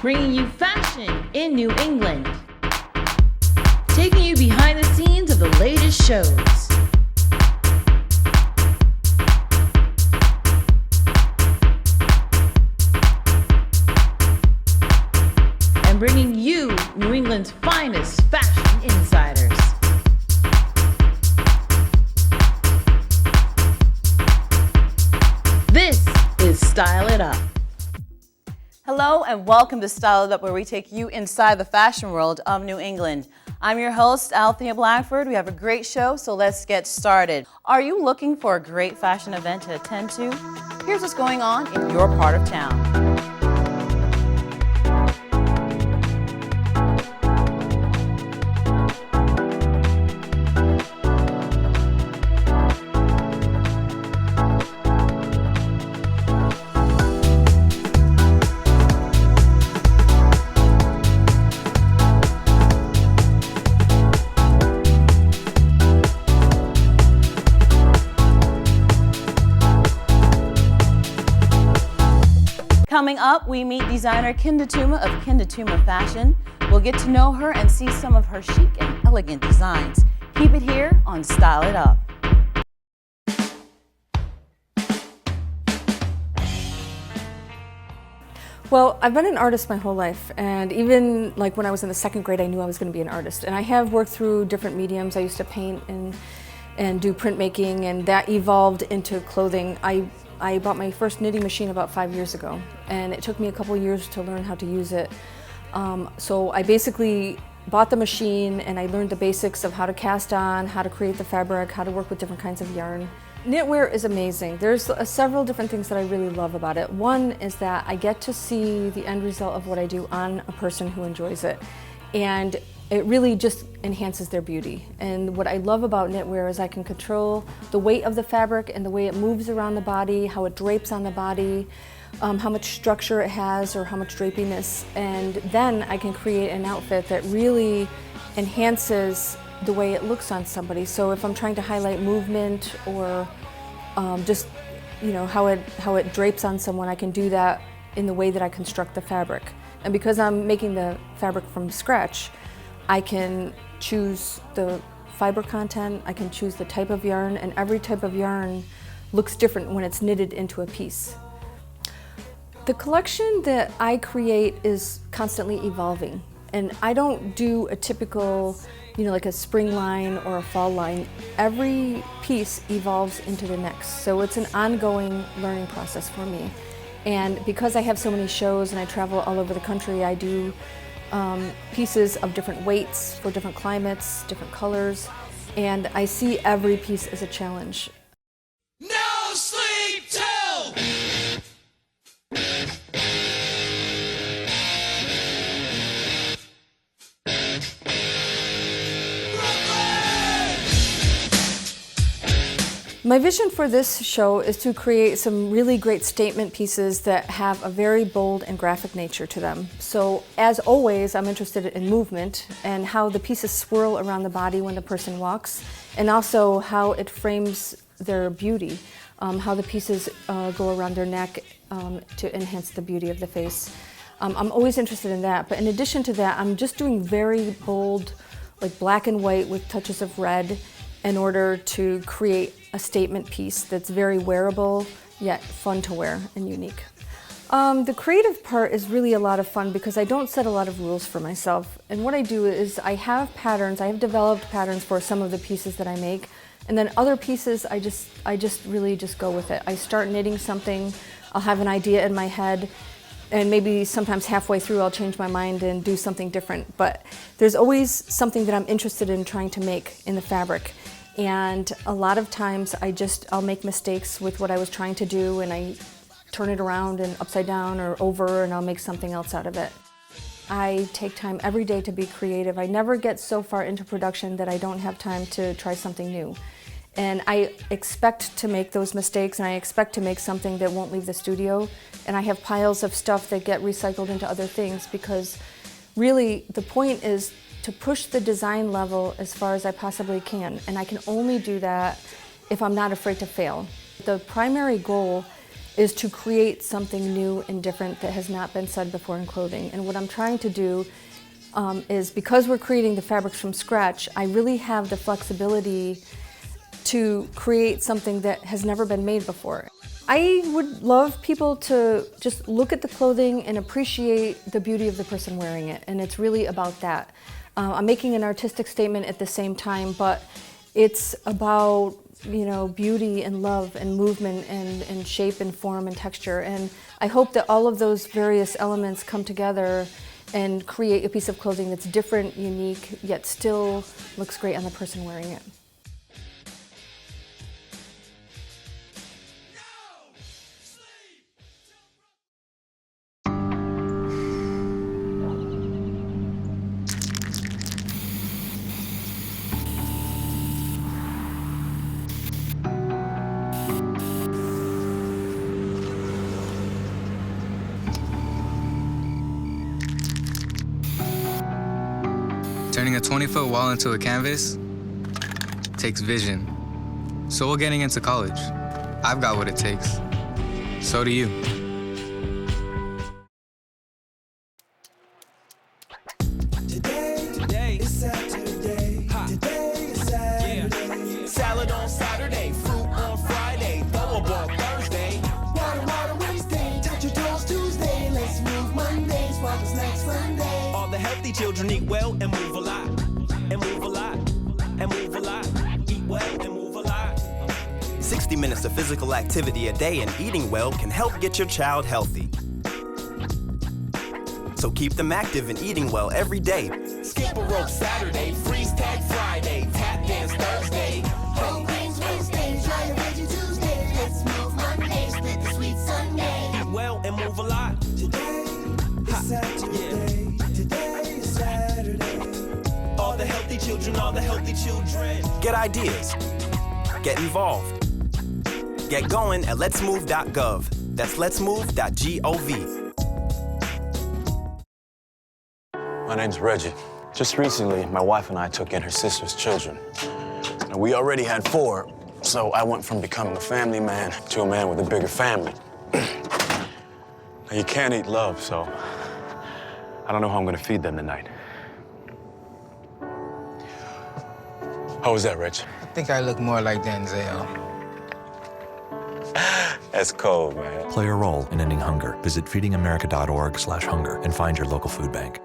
bringing you fashion in New England, taking you behind the scenes of the latest shows, and bringing you New England's finest fashion insiders. This is Style It Up. Hello and welcome to Style It Up, where we take you inside the fashion world of New England. I'm your host, Althea Blackford. We have a great show, so let's get started. Are you looking for a great fashion event to attend to? Here's what's going on in your part of town. Coming up, we meet designer Touma of Touma Fashion. We'll get to know her and see some of her chic and elegant designs. Keep it here on Style It Up. Well, I've been an artist my whole life, and even like when I was in the second grade, I knew I was going to be an artist. And I have worked through different mediums. I used to paint and do printmaking, and that evolved into clothing. I bought my first knitting machine about 5 years ago, and it took me a couple years to learn how to use it. So I basically bought the machine and I learned the basics of how to cast on, how to create the fabric, how to work with different kinds of yarn. Knitwear is amazing. There's several different things that I really love about it. One is that I get to see the end result of what I do on a person who enjoys it. And it really just enhances their beauty. And what I love about knitwear is I can control the weight of the fabric and the way it moves around the body, how it drapes on the body, how much structure it has or how much drapiness. And then I can create an outfit that really enhances the way it looks on somebody. So if I'm trying to highlight movement or just how it drapes on someone, I can do that in the way that I construct the fabric. And because I'm making the fabric from scratch, I can choose the fiber content, I can choose the type of yarn, and every type of yarn looks different when it's knitted into a piece. The collection that I create is constantly evolving, and I don't do a typical, like a spring line or a fall line. Every piece evolves into the next, so it's an ongoing learning process for me. And because I have so many shows and I travel all over the country, I do pieces of different weights for different climates, different colors, and I see every piece as a challenge. No sleep till! My vision for this show is to create some really great statement pieces that have a very bold and graphic nature to them. So as always, I'm interested in movement and how the pieces swirl around the body when the person walks, and also how it frames their beauty, how the pieces go around their neck to enhance the beauty of the face. I'm always interested in that, but in addition to that, I'm just doing very bold, like black and white with touches of red, in order to create a statement piece that's very wearable, yet fun to wear and unique. The creative part is really a lot of fun because I don't set a lot of rules for myself. And what I do is I have patterns, I have developed patterns for some of the pieces that I make, and then other pieces I just really go with it. I start knitting something, I'll have an idea in my head, and maybe sometimes halfway through I'll change my mind and do something different. But there's always something that I'm interested in trying to make in the fabric. And a lot of times I'll make mistakes with what I was trying to do, and I turn it around and upside down or over, and I'll make something else out of it. I take time every day to be creative. I never get so far into production that I don't have time to try something new. And I expect to make those mistakes, and I expect to make something that won't leave the studio. And I have piles of stuff that get recycled into other things, because really the point is to push the design level as far as I possibly can. And I can only do that if I'm not afraid to fail. The primary goal is to create something new and different that has not been said before in clothing. And what I'm trying to do is, because we're creating the fabrics from scratch, I really have the flexibility to create something that has never been made before. I would love people to just look at the clothing and appreciate the beauty of the person wearing it, and it's really about that. I'm making an artistic statement at the same time, but it's about, you know, beauty and love and movement and shape and form and texture, and I hope that all of those various elements come together and create a piece of clothing that's different, unique, yet still looks great on the person wearing it. Turning a 20-foot wall into a canvas takes vision. So will getting into college. I've got what it takes. So do you. Today is Saturday. Today is Saturday. Salad on Saturday, fruit on Friday, throw a ball Thursday. Water Wednesday, touch your toes Tuesday. Let's move Monday, swap us next Sunday. All the healthy children eat well and move a lot. And move a lot. And move a lot. Eat well and move a lot. 60 minutes of physical activity a day and eating well can help get your child healthy. So keep them active and eating well every day. Skip a rope Saturday, freeze tag Friday, tap dance Thursday. Whole grains Wednesday, try a veggie Tuesday. Let's move Monday, split the sweet Sunday. Eat well and move a lot. Today is Saturday. Today is Saturday. All the healthy children, all the healthy children. Get ideas. Get involved. Get going at letsmove.gov. That's letsmove.gov. My name's Reggie. Just recently, my wife and I took in her sister's children. Now, we already had 4, so I went from becoming a family man to a man with a bigger family. Now, you can't eat love, so I don't know how I'm gonna feed them tonight. How was that, Reg? I think I look more like Denzel. That's cold, man. Play a role in ending hunger. Visit feedingamerica.org/hunger and find your local food bank.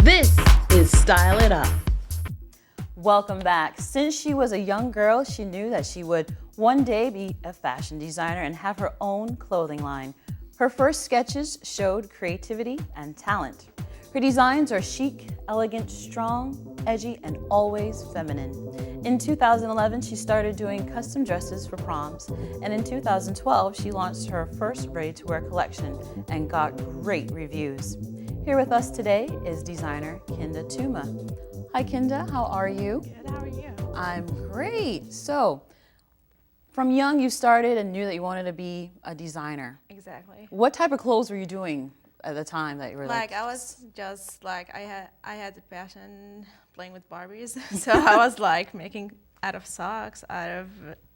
This is Style It Up. Welcome back. Since she was a young girl, she knew that she would one day be a fashion designer and have her own clothing line. Her first sketches showed creativity and talent. Her designs are chic, elegant, strong, edgy, and always feminine. In 2011, she started doing custom dresses for proms, and in 2012, she launched her first ready-to-wear collection and got great reviews. Here with us today is designer Kinda Touma. Hi Kinda, how are you? Good, how are you? I'm great. So, from young you started and knew that you wanted to be a designer. Exactly. What type of clothes were you doing at the time that you were Like I was just like I had the passion playing with Barbies, so I was like making out of socks, out of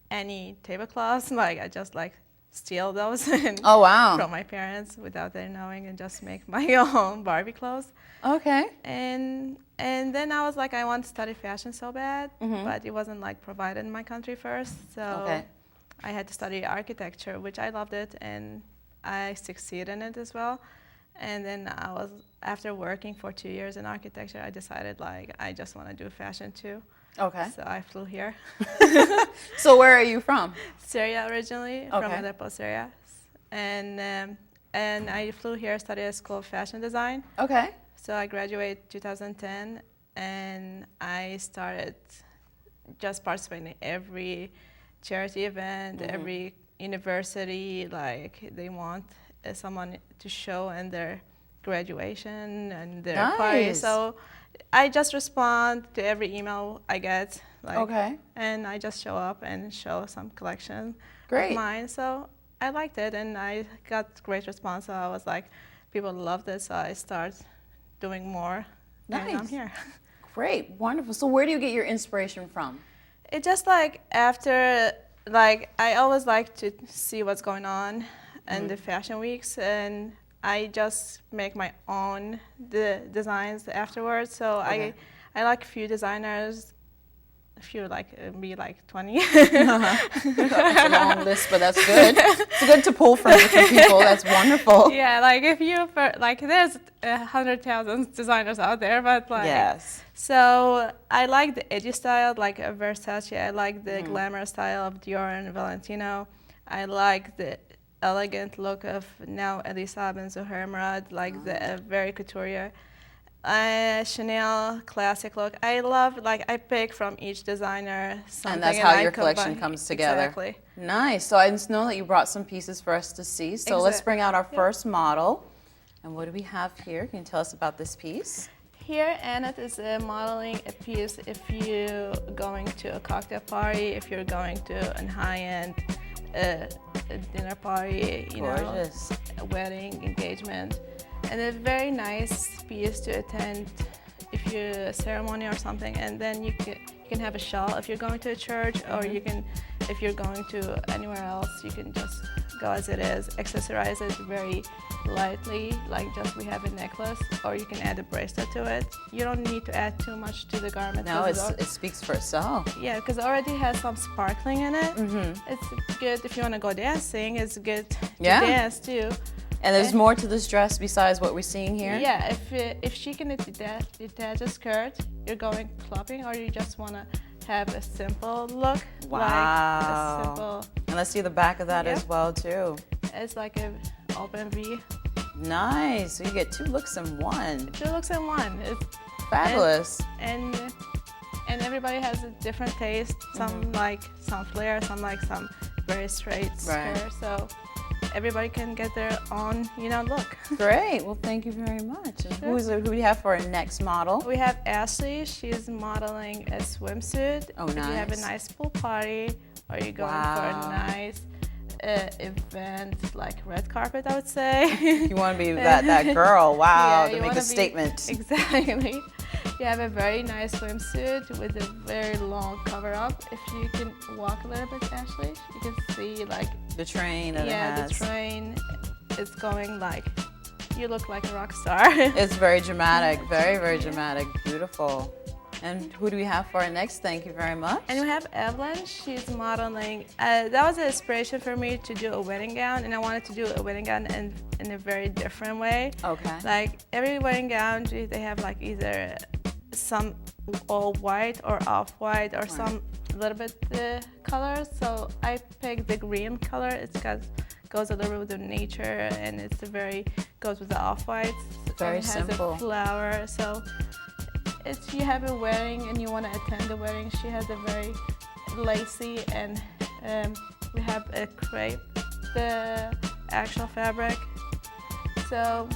any tablecloths. Like I just like steal those and Oh wow. from my parents without their knowing and just make my own Barbie clothes. Okay. And then I was like I want to study fashion so bad, but it wasn't like provided in my country first. So Okay. I had to study architecture, which I loved it and I succeeded in it as well. And then after working for 2 years in architecture, I decided like I just want to do fashion too. Okay. So I flew here. So where are you from? Syria originally, from Aleppo, Syria. And I flew here, studied at School of Fashion Design. Okay. So I graduated 2010 and I started just participating in every charity event, every university. Like they want someone to show in their graduation and their party. So I just respond to every email I get. Like, and I just show up and show some collection of mine. So I liked it, and I got great response. So I was like, people loved it, so I started doing more. Nice. And I'm here. Great, wonderful. So where do you get your inspiration from? It just like after, like I always like to see what's going on in the fashion weeks, and I just make my own designs afterwards. So I like a few designers. A few, like be like 20. That's a long list, but that's good. It's good to pull from different people. That's wonderful. Yeah, like if you like, there's 100,000 designers out there, but like so I like the edgy style, like Versace. I like the glamour style of Dior and Valentino. I like the elegant look of now Elisab and Zohar Murad, like the very couture. Chanel classic look. I love, like I pick from each designer something. And that's how your collection comes together. Exactly. Nice. So I just know that you brought some pieces for us to see. So let's bring out our first model. And what do we have here? Can you tell us about this piece? Here, Annette is modeling a piece if you're going to a cocktail party, if you're going to a high-end dinner party, you know, a wedding, engagement. And a very nice piece to attend if you're a ceremony or something, and then you can have a shawl if you're going to a church, or you can, if you're going to anywhere else, you can just go as it is, accessorize it very lightly, like just we have a necklace, or you can add a bracelet to it. You don't need to add too much to the garment. No, it speaks for itself. Yeah, because it already has some sparkling in it. It's good if you want to go dancing. It's good to dance too. And there's more to this dress besides what we're seeing here? Yeah, if she can detach a skirt, you're going clubbing, or you just want to have a simple look. Wow. Like a simple, and let's see the back of that as well, too. It's like an open V. Nice. So you get 2 looks in one. 2 looks in one. It's fabulous. And everybody has a different taste. Some like some flare, some like some very straight skirt. So everybody can get their own, you know, look. Great. Well, thank you very much. Who do we have for our next model? We have Ashley. She's modeling a swimsuit. Oh, nice. If you have a nice pool party, or you're going for a nice event, like red carpet, I would say. You want to be that girl. Wow, yeah, to make a statement. Exactly. You have a very nice swimsuit with a very long cover up. If you can walk a little bit, Ashley, you can see like the train that it has. The train is going like, you look like a rock star. It's very dramatic, very, very dramatic, beautiful. And who do we have for our next? Thank you very much. And we have Evelyn. She's modeling. That was an inspiration for me to do a wedding gown, and I wanted to do a wedding gown in a very different way. Okay. Like every wedding gown, they have like either some all white or off-white, or some little bit colors. So I picked the green color. It's goes a little bit with the nature, and it's goes with the off-whites. Very simple. It has simple. a flower. So if you have a wedding and you want to attend the wedding, she has a very lacy, and we have a crepe, the actual fabric. So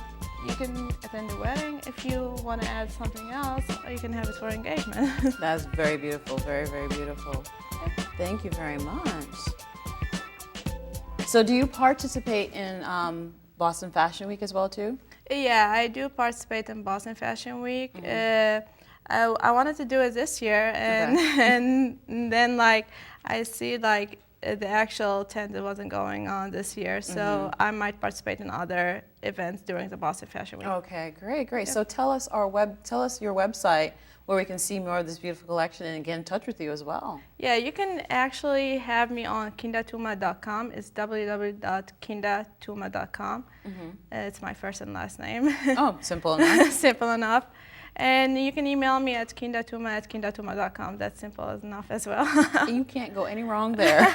you can attend the wedding. If you want to add something else, or you can have it for engagement. That's very beautiful, very, very beautiful. Thank you very much. So do you participate in Boston Fashion Week as well, too? Yeah, I do participate in Boston Fashion Week. I wanted to do it this year, and then like I see like the actual tent wasn't going on this year, so I might participate in other events during the Boston Fashion Week. Okay, great, great. So tell us your website where we can see more of this beautiful collection and get in touch with you as well. Yeah, you can actually have me on kindatouma.com. It's www.kindatouma.com. It's my first and last name. Oh, simple enough. Simple enough. And you can email me at kindatouma@kindatouma.com. That's simple enough as well. You can't go any wrong there.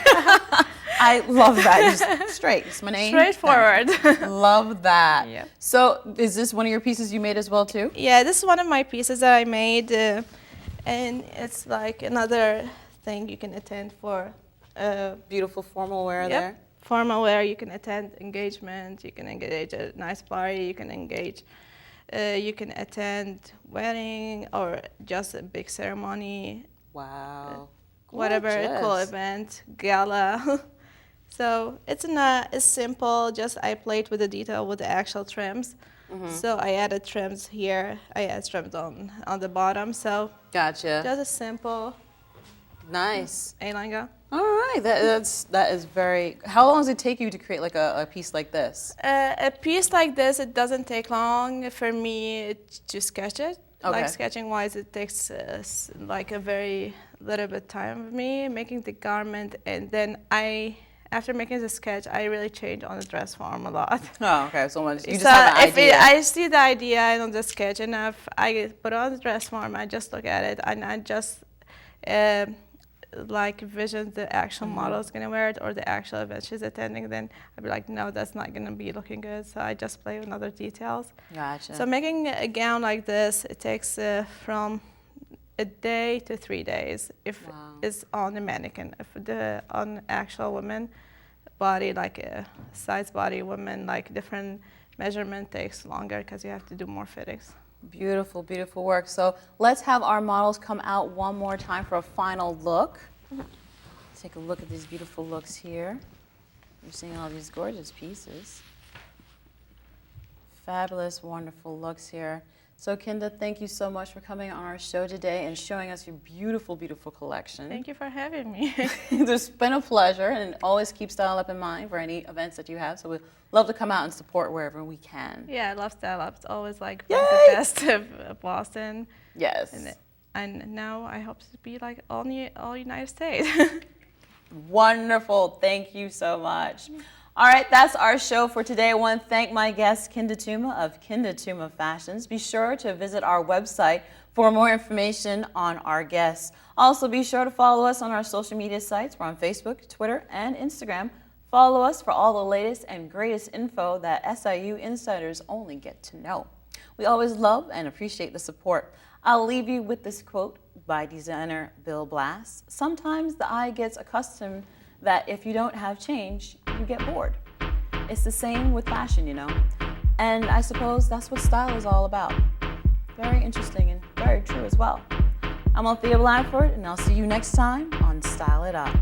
I love that. Just straight. It's my name. Straightforward. Love that. Yep. So is this one of your pieces you made as well too? Yeah, this is one of my pieces that I made, and it's like another thing you can attend for. Beautiful formal wear Yep. there. Formal wear, you can attend engagement, you can engage a nice party, you can engage, you can attend wedding or just a big ceremony. Wow. Whatever Gorgeous. cool event, gala. So it's simple, just I played with the detail with the actual trims. So I added trims here, I added trims on the bottom, so Gotcha. just a simple Nice. A-line gown. All right. That is very. How long does it take you to create like a piece like this? A piece like this, it doesn't take long for me to sketch it. Okay. Like sketching wise, it takes like a very little bit time of me making the garment, and then after making the sketch, I really change on the dress form a lot. Oh, okay. So much. You just So have an if idea. I see the idea and on the sketch enough, I put on the dress form. I just look at it and I just like vision the actual model is gonna wear it or the actual event she's attending. Then I'd be like, no, that's not gonna be looking good. So I just play with other details. Gotcha. So making a gown like this, it takes from a day to 3 days if it's on the mannequin. If on actual woman body, like a size body woman, like different measurement takes longer because you have to do more fittings. Beautiful, beautiful work. So let's have our models come out one more time for a final look. Take a look at these beautiful looks here. You're seeing all these gorgeous pieces. Fabulous, wonderful looks here. So Kinda, thank you so much for coming on our show today and showing us your beautiful, beautiful collection. Thank you for having me. It's been a pleasure, and always keep Style Up in mind for any events that you have. So we'd love to come out and support wherever we can. Yeah, I love Style Up. It's always like one of the best of Boston. Yes. And now I hope to be like all United States. Wonderful. Thank you so much. All right, that's our show for today. I want to thank my guest, Kinda Touma of Kinda Touma Fashions. Be sure to visit our website for more information on our guests. Also, be sure to follow us on our social media sites. We're on Facebook, Twitter, and Instagram. Follow us for all the latest and greatest info that SIU insiders only get to know. We always love and appreciate the support. I'll leave you with this quote by designer Bill Blass. Sometimes the eye gets accustomed that if you don't have change, you get bored. It's the same with fashion, you know. And I suppose that's what style is all about. Very interesting and very true as well. I'm Althea Blackford, and I'll see you next time on Style It Up.